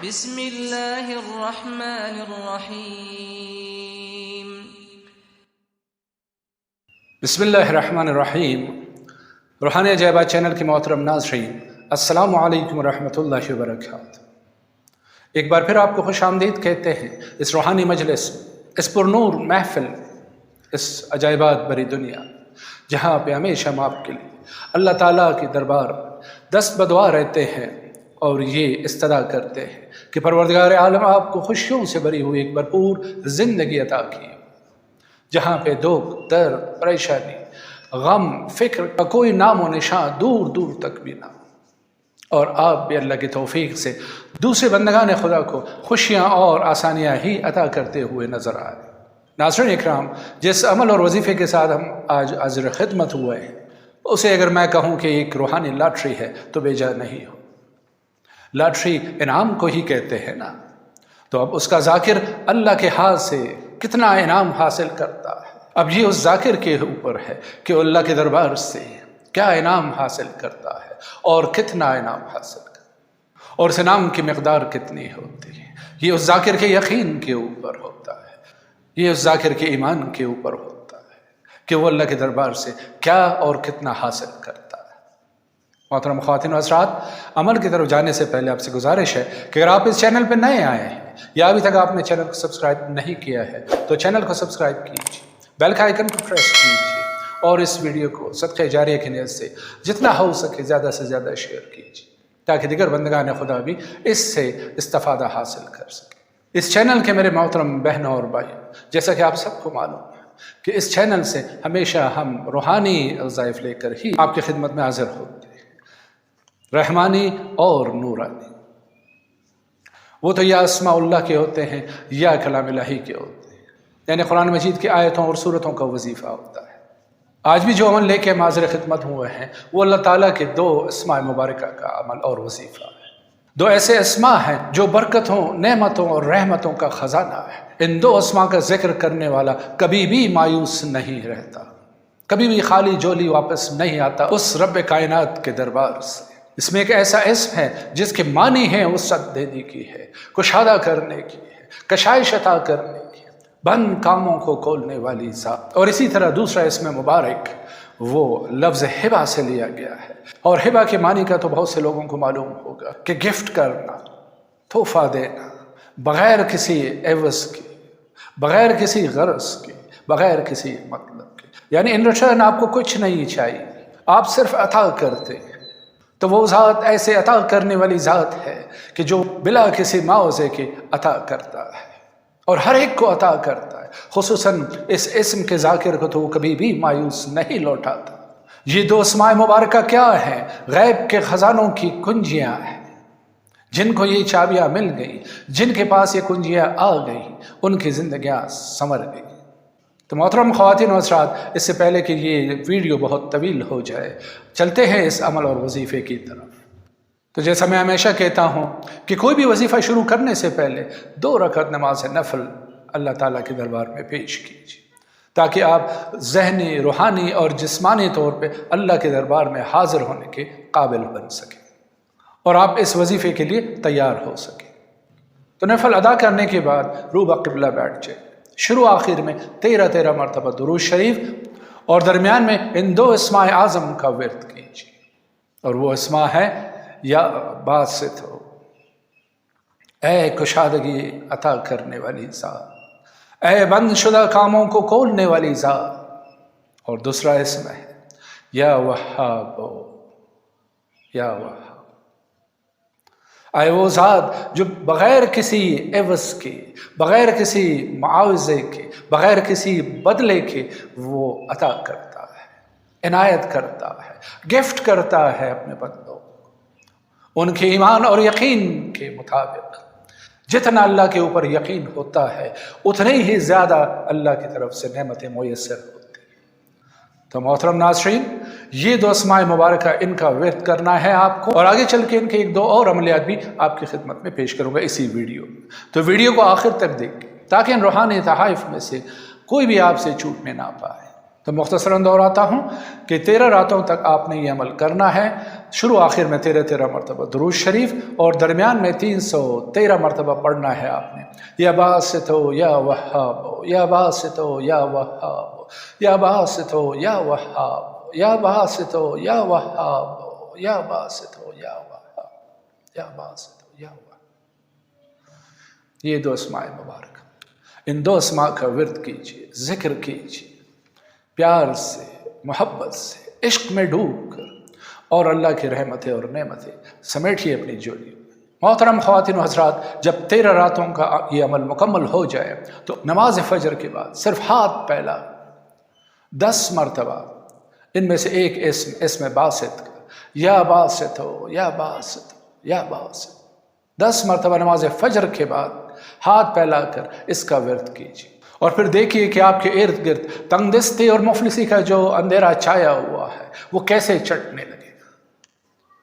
بسم اللہ الرحمن الرحیم۔ بسم اللہ الرحمن الرحیم۔ روحانی عجائبات چینل کے محترم ناظرین، السلام علیکم ورحمۃ اللہ وبرکاتہ۔ ایک بار پھر آپ کو خوش آمدید کہتے ہیں اس روحانی مجلس، اس پرنور محفل، اس عجائبات بری دنیا، جہاں پہ ہمیشہ ہم آپ کے لیے اللہ تعالیٰ کے دربار دست بدعا رہتے ہیں اور یہ استدعا کرتے ہیں کہ پروردگار عالم آپ کو خوشیوں سے بری ہوئی ایک بھرپور زندگی عطا کی، جہاں پہ دکھ، درد، پریشانی، غم، فکر کا کوئی نام و نشان دور دور تک بھی نہ ہو، اور آپ بھی اللہ کی توفیق سے دوسرے بندگان خدا کو خوشیاں اور آسانیاں ہی عطا کرتے ہوئے نظر آئے۔ ناظرین اکرام، جس عمل اور وظیفے کے ساتھ ہم آج حاضر خدمت ہوئے ہیں، اسے اگر میں کہوں کہ ایک روحانی لاٹری ہے تو بے جا نہیں ہو۔ لاٹری انعام کو ہی کہتے ہیں نا، تو اب اس کا ذاکر اللہ کے ہاتھ سے کتنا انعام حاصل کرتا ہے، اب یہ اس ذاکر کے اوپر ہے کہ اللہ کے دربار سے کیا انعام حاصل کرتا ہے اور کتنا انعام حاصل کرتا ہے، اور اس انعام کی مقدار کتنی ہوتی ہے۔ یہ اس ذاکر کے یقین کے اوپر ہوتا ہے، یہ اس ذاکر کے ایمان کے اوپر ہوتا ہے کہ وہ اللہ کے دربار سے کیا اور کتنا حاصل کرتا ہے۔ محترم خواتین و حضرات، عمل کی طرف جانے سے پہلے آپ سے گزارش ہے کہ اگر آپ اس چینل پہ نئے آئے ہیں یا ابھی تک آپ نے چینل کو سبسکرائب نہیں کیا ہے تو چینل کو سبسکرائب کیجیے، بیل کا آئیکن کو پریس کیجیے، اور اس ویڈیو کو صدقہ جاریہ کی نیت سے جتنا ہو سکے زیادہ سے زیادہ شیئر کیجیے، تاکہ دیگر بندگان خدا بھی اس سے استفادہ حاصل کر سکیں۔ اس چینل کے میرے محترم بہنوں اور بھائیوں، جیسا کہ آپ سب کو معلوم ہے کہ اس چینل سے ہمیشہ ہم روحانی وظائف لے کر ہی آپ کی خدمت میں حاضر ہوتے ہیں، رحمانی اور نورانی۔ وہ تو یا اسماء اللہ کے ہوتے ہیں یا کلام الہی کے ہوتے ہیں، یعنی قرآن مجید کی آیتوں اور سورتوں کا وظیفہ ہوتا ہے۔ آج بھی جو عمل لے کے ہم حاضر خدمت ہوئے ہیں وہ اللہ تعالیٰ کے دو اسماء مبارکہ کا عمل اور وظیفہ ہے۔ دو ایسے اسماء ہیں جو برکتوں، نعمتوں اور رحمتوں کا خزانہ ہے۔ ان دو اسماء کا ذکر کرنے والا کبھی بھی مایوس نہیں رہتا، کبھی بھی خالی جولی واپس نہیں آتا اس رب کائنات کے دربار سے۔ اس میں ایک ایسا اسم ہے جس کے معنی ہے وسعت دینے کی ہے، کشادہ کرنے کی ہے، کشائش عطا کرنے کی ہے، بند کاموں کو کھولنے والی ذات۔ اور اسی طرح دوسرا اسم مبارک وہ لفظ ہبہ سے لیا گیا ہے، اور ہبہ کے معنی کا تو بہت سے لوگوں کو معلوم ہوگا کہ گفٹ کرنا، تحفہ دینا، بغیر کسی عوض کے، بغیر کسی غرض کے، بغیر کسی مطلب کے، یعنی ان ریٹرن آپ کو کچھ نہیں چاہیے، آپ صرف عطا کرتے ہیں۔ تو وہ ذات ایسے عطا کرنے والی ذات ہے کہ جو بلا کسی معاوضے کے عطا کرتا ہے، اور ہر ایک کو عطا کرتا ہے، خصوصاً اس اسم کے ذاکر کو تو وہ کبھی بھی مایوس نہیں لوٹاتا۔ یہ دو اسماء مبارکہ کیا ہیں؟ غیب کے خزانوں کی کنجیاں ہیں، جن کو یہ چابیاں مل گئی، جن کے پاس یہ کنجیاں آ گئی، ان کی زندگیاں سنور گئی۔ تو محترم خواتین و حضرات، اس سے پہلے کہ یہ ویڈیو بہت طویل ہو جائے، چلتے ہیں اس عمل اور وظیفے کی طرف۔ تو جیسا میں ہمیشہ کہتا ہوں کہ کوئی بھی وظیفہ شروع کرنے سے پہلے 2 رکعت نماز نفل اللہ تعالیٰ کے دربار میں پیش کیجیے، تاکہ آپ ذہنی، روحانی اور جسمانی طور پہ اللہ کے دربار میں حاضر ہونے کے قابل بن سکیں، اور آپ اس وظیفے کے لیے تیار ہو سکیں۔ تو نفل ادا کرنے کے بعد رو بقبلہ بیٹھ جائے، شروع آخر میں 13 مرتبہ درود شریف، اور درمیان میں ان 2 اسماء اعظم کا ورد کیجیے، اور وہ اسماء ہے یا باسط ہو، اے کشادگی عطا کرنے والی ذات، اے بند شدہ کاموں کو کھولنے والی ذات، اور دوسرا اسم ہے یا وہاب ہو، یا وہاب، اے وہ ذات جو بغیر کسی عوض کے، بغیر کسی معاوضے کے، بغیر کسی بدلے کے وہ عطا کرتا ہے، عنایت کرتا ہے، گفٹ کرتا ہے اپنے بندوں کو، ان کے ایمان اور یقین کے مطابق۔ جتنا اللہ کے اوپر یقین ہوتا ہے اتنے ہی زیادہ اللہ کی طرف سے نعمتیں میسر ہوتی ہیں۔ تو محترم ناظرین، یہ 2 اسماء مبارکہ ان کا ورد کرنا ہے آپ کو، اور آگے چل کے ان کے 1-2 اور عملیات بھی آپ کی خدمت میں پیش کروں گا اسی ویڈیو میں۔ تو ویڈیو کو آخر تک دیکھیں تاکہ ان روحانی تحائف میں سے کوئی بھی آپ سے چوکنے نہ پائے۔ تو مختصراً دہراتا ہوں کہ 13 راتوں تک آپ نے یہ عمل کرنا ہے، شروع آخر میں 13 مرتبہ درود شریف اور درمیان میں 313 مرتبہ پڑھنا ہے آپ نے۔ یا باسط ہو یا وہاب ہو، یا باسط ہو یا وہاب ہو، یا باسط ہو یا وہاب ہو، یا باسط ہو یا وہاب ہو، یا باسط ہو یا وہاب، یا باسط ہو یا وہاب۔ یہ 2 اسماء مبارک، ان 2 اسماء کا ورد کیجیے، ذکر کیجیے، پیار سے، محبت سے، عشق میں ڈوب کر، اور اللہ کی رحمتیں اور نعمتیں سمیٹیے اپنی جولی۔ محترم خواتین و حضرات، جب 13 راتوں کا یہ عمل مکمل ہو جائے تو نماز فجر کے بعد صرف ہاتھ پھیلا 10 مرتبہ ان میں سے ایک اسم باسط کا، یا باسط ہو یا باسط ہو یا باسط، 10 مرتبہ نماز فجر کے بعد ہاتھ پھیلا کر اس کا ورد کیجیے، اور پھر دیکھیے کہ آپ کے ارد گرد تنگ دستی اور مفلسی کا جو اندھیرا چھایا ہوا ہے وہ کیسے چٹنے لگے،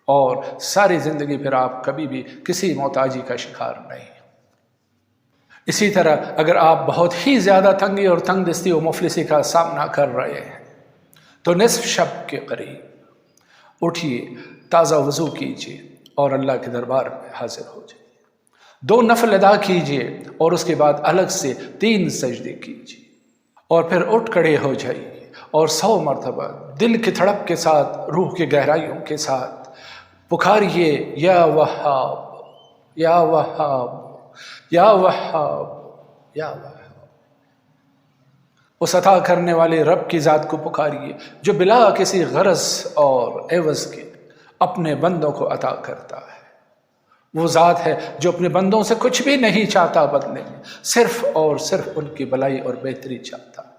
اور ساری زندگی پھر آپ کبھی بھی کسی محتاجی کا شکار نہیں۔ اسی طرح اگر آپ بہت ہی زیادہ تنگی اور تنگ دستی اور مفلسی کا سامنا کر رہے ہیں تو نصف شب کے قریب اٹھیے، تازہ وضو کیجیے اور اللہ کے دربار میں حاضر ہو جائیے، 2 نفل ادا کیجیے اور اس کے بعد الگ سے 3 سجدے کیجیے، اور پھر اٹھ کھڑے ہو جائیے اور 100 مرتبہ دل کی دھڑک کے ساتھ، روح کی گہرائیوں کے ساتھ پکاریے، یا وہاب یا وہاب یا وہاب یا وہاب۔ اس عطا کرنے والے رب کی ذات کو پکاریے جو بلا کسی غرض اور عوض کے اپنے بندوں کو عطا کرتا ہے۔ وہ ذات ہے جو اپنے بندوں سے کچھ بھی نہیں چاہتا بدلے میں، صرف اور صرف ان کی بھلائی اور بہتری چاہتا ہے،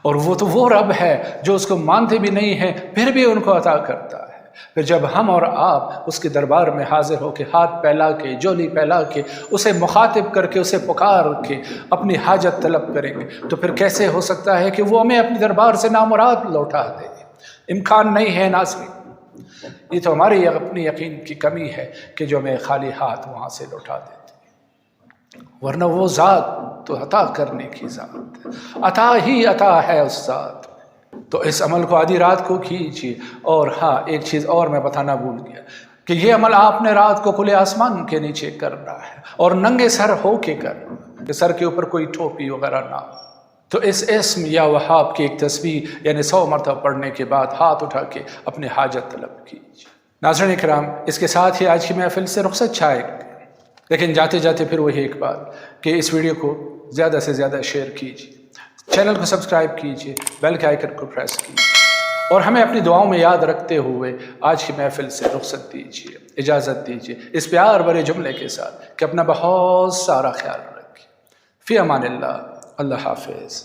اور وہ تو وہ رب ہے جو اس کو مانتے بھی نہیں ہیں پھر بھی ان کو عطا کرتا ہے۔ پھر جب ہم اور آپ اس کے دربار میں حاضر ہو کے ہاتھ پھیلا کے، جولی پھیلا کے، اسے مخاطب کر کے، اسے پکار کے اپنی حاجت طلب کریں گے تو پھر کیسے ہو سکتا ہے کہ وہ ہمیں اپنے دربار سے نامراد لوٹا دے؟ امکان نہیں ہے ناظرین، یہ تو ہماری اپنی یقین کی کمی ہے کہ جو ہمیں خالی ہاتھ وہاں سے لوٹا دیتے، ورنہ وہ ذات تو عطا کرنے کی ذات ہے، عطا ہی عطا ہے اس ذات۔ تو اس عمل کو آدھی رات کو کیجیے، اور ہاں ایک چیز اور میں بتانا بھول گیا کہ یہ عمل آپ نے رات کو کھلے آسمان کے نیچے کرنا ہے اور ننگے سر ہو کے کرنا، کہ سر کے اوپر کوئی ٹوپی وغیرہ نہ ہو۔ تو اس اسم یا وہاب کی ایک تسبیح یعنی 100 مرتبہ پڑھنے کے بعد ہاتھ اٹھا کے اپنے حاجت طلب کیجیے۔ ناظرین کرام، اس کے ساتھ ہی آج کی محفل سے رخصت چاہے گا، لیکن جاتے جاتے پھر وہی ایک بات کہ اس ویڈیو کو زیادہ سے زیادہ شیئر کیجیے، چینل کو سبسکرائب کیجیے، بیل کے آئیکن کو پریس کیجیے، اور ہمیں اپنی دعاؤں میں یاد رکھتے ہوئے آج کی محفل سے رخصت دیجیے، اجازت دیجیے اس پیار بھرے جملے کے ساتھ کہ اپنا بہت سارا خیال رکھیے۔ فی امان اللہ، اللہ حافظ۔